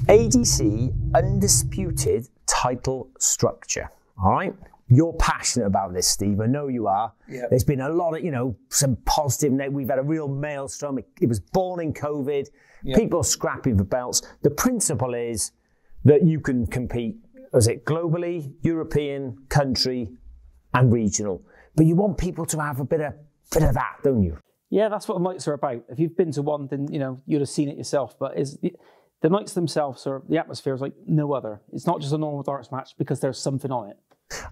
ADC Undisputed title structure. All right. You're passionate about this, Steve. I know you are. Yeah. There's been a lot of, some positive. We've had a real maelstrom. It was born in COVID. Yeah. People are scrapping for belts. The principle is that you can compete, globally, European, country, and regional. But you want people to have a bit of that, don't you? Yeah, that's what the nights are about. If you've been to one, then you'd have seen it yourself. But the nights themselves, the atmosphere is like no other. It's not just a normal darts match because there's something on it.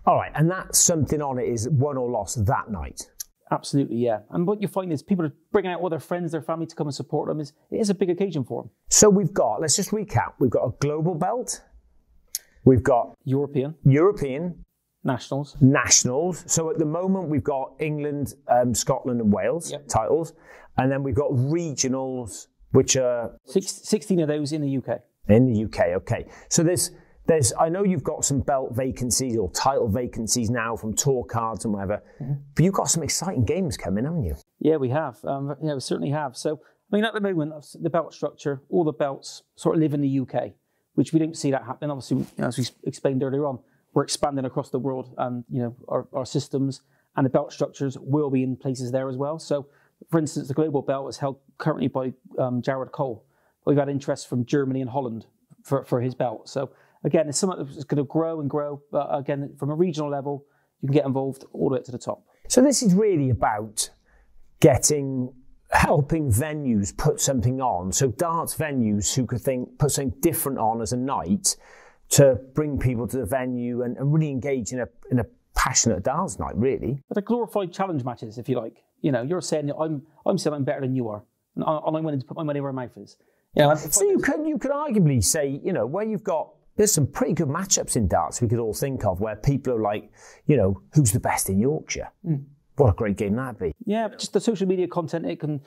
All right, and that something on it is won or lost that night. Absolutely, yeah. And what you find is people are bringing out all their friends, their family to come and support them. It is a big occasion for them. So let's just recap. We've got a global belt. We've got European. Nationals. So at the moment, we've got England, Scotland and Wales titles. And then we've got regionals, which are... 16 of those in the UK. In the UK, okay. So I know you've got some belt vacancies or title vacancies now from tour cards and whatever, but you've got some exciting games coming, haven't you? Yeah, we have. We certainly have. So, at the moment, the belt structure, all the belts sort of live in the UK, which we don't see that happening. Obviously, as we explained earlier on, we're expanding across the world and, our systems and the belt structures will be in places there as well. So, for instance, the global belt is held currently by Jared Cole. We've had interest from Germany and Holland for his belt. So, again, it's something that's going to grow and grow. But again, from a regional level, you can get involved all the way to the top. So this is really about helping venues put something on. So darts venues who could put something different on as a night to bring people to the venue and really engage in a passionate darts night, really. But the glorified challenge matches, if you like. You're saying that I'm saying I'm better than you are. And I'm willing to put my money where my mouth is. So you could arguably say, where you've got... There's some pretty good matchups in darts we could all think of where people are like, who's the best in Yorkshire? What a great game that'd be. Yeah, but just the social media content, it can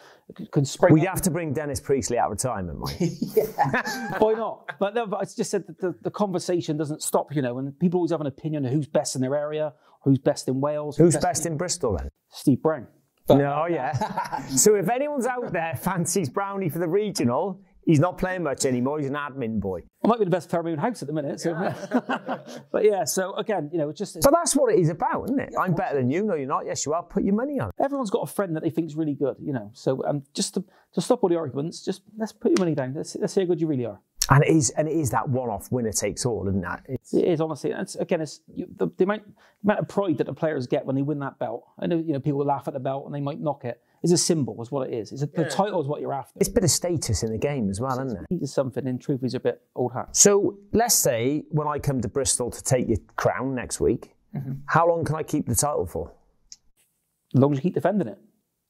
spring. We'd have to bring Dennis Priestley out of retirement, Mike. Yeah, why not? But I just said that the conversation doesn't stop, and people always have an opinion of who's best in their area, who's best in Wales. Who's best in Bristol then? Steve Brown. No, yeah. So if anyone's out there fancies Brownie for the regional, he's not playing much anymore. He's an admin boy. I might be the best player in my own house at the minute. So. Yeah. But yeah, so again, it's just... But that's what it is about, isn't it? Yeah, I'm better than you. No, you're not. Yes, you are. Put your money on it. Everyone's got a friend that they think's really good, So just to stop all the arguments, just let's put your money down. Let's see how good you really are. And it is that one-off winner takes all, isn't that? It is, honestly. It's the amount of pride that the players get when they win that belt. I know, people will laugh at the belt and they might knock it. It's a symbol, is what it is. The title is what you're after. It's a bit of status in the game as well, isn't it? It is something, and truth is a bit old hat. So let's say when I come to Bristol to take your crown next week, how long can I keep the title for? As long as you keep defending it.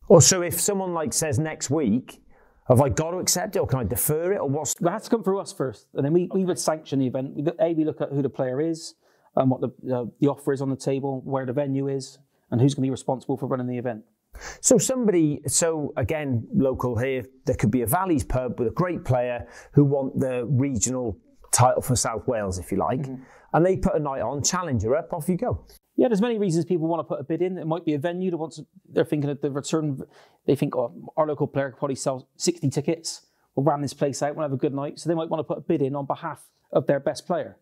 Or so if someone like says next week, have I got to accept it, or can I defer it, or what's... It has to come through us first, and then we would sanction the event. We look at who the player is, and what the offer is on the table, where the venue is, and who's going to be responsible for running the event. So again, local here, there could be a Valleys pub with a great player who want the regional title for South Wales, if you like, and they put a night on, challenger up, off you go. Yeah, there's many reasons people want to put a bid in. It might be a venue that they're thinking of the return. They think, our local player could probably sell 60 tickets. We'll ram this place out, we'll have a good night. So they might want to put a bid in on behalf of their best player.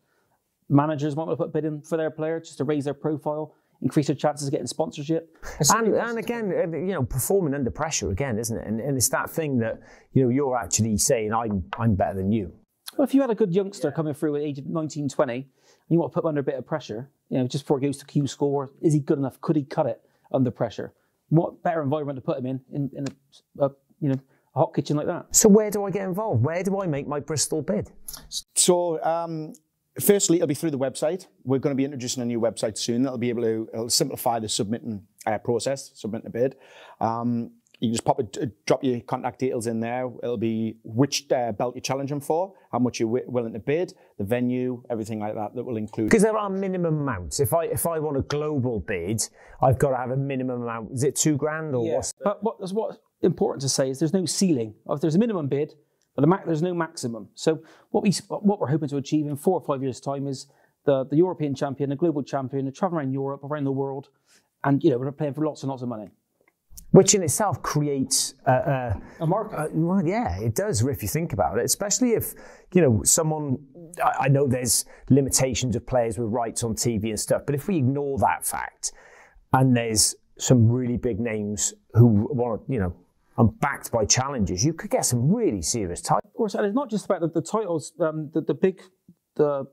Managers might want to put a bid in for their player just to raise their profile, increase their chances of getting sponsorship. And again, performing under pressure again, isn't it? And it's that thing that, you're actually saying, I'm better than you. Well, if you had a good youngster coming through at age of 19, 20, and you want to put him under a bit of pressure, just before he goes to Q score, is he good enough? Could he cut it under pressure? What better environment to put him in a hot kitchen like that? So where do I get involved? Where do I make my Bristol bid? So firstly, it'll be through the website. We're going to be introducing a new website soon that'll be it'll simplify the submitting process, submitting a bid. You can just drop your contact details in there. It'll be which belt you're challenging for, how much you're willing to bid, the venue, everything like that will include. Because there are minimum amounts. If I want a global bid, I've got to have a minimum amount. Is it $2,000 or what's? But what's important to say is there's no ceiling. There's a minimum bid, but there's no maximum. So what we're hoping to achieve in 4 or 5 years' time is the European champion, the global champion, the traveling around Europe, around the world, and we're playing for lots and lots of money. Which in itself creates a market. Well, yeah, it does if you think about it, especially if, someone, I know there's limitations of players with rights on TV and stuff, but if we ignore that fact and there's some really big names who want to, and backed by challengers, you could get some really serious titles. Of course, and it's not just about the titles, the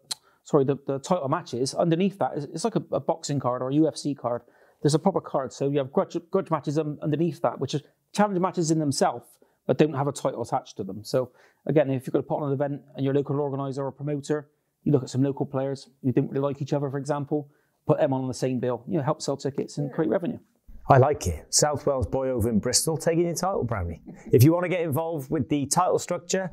title matches. Underneath that, it's like a boxing card or a UFC card. There's a proper card. So you have grudge matches underneath that, which are challenger matches in themselves, but don't have a title attached to them. So again, if you're going to put on an event and you're a local organizer or promoter, you look at some local players who don't really like each other, for example, put them on the same bill, help sell tickets and create revenue. I like it. South Wales boy over in Bristol taking your title, Brownie. If you want to get involved with the title structure,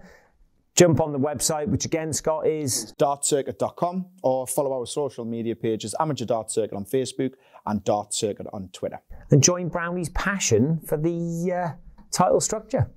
jump on the website, which again, Scott, is dartcircuit.com, or follow our social media pages, Amateur Dart Circuit on Facebook and Dart Circuit on Twitter. And join Brownie's passion for the title structure.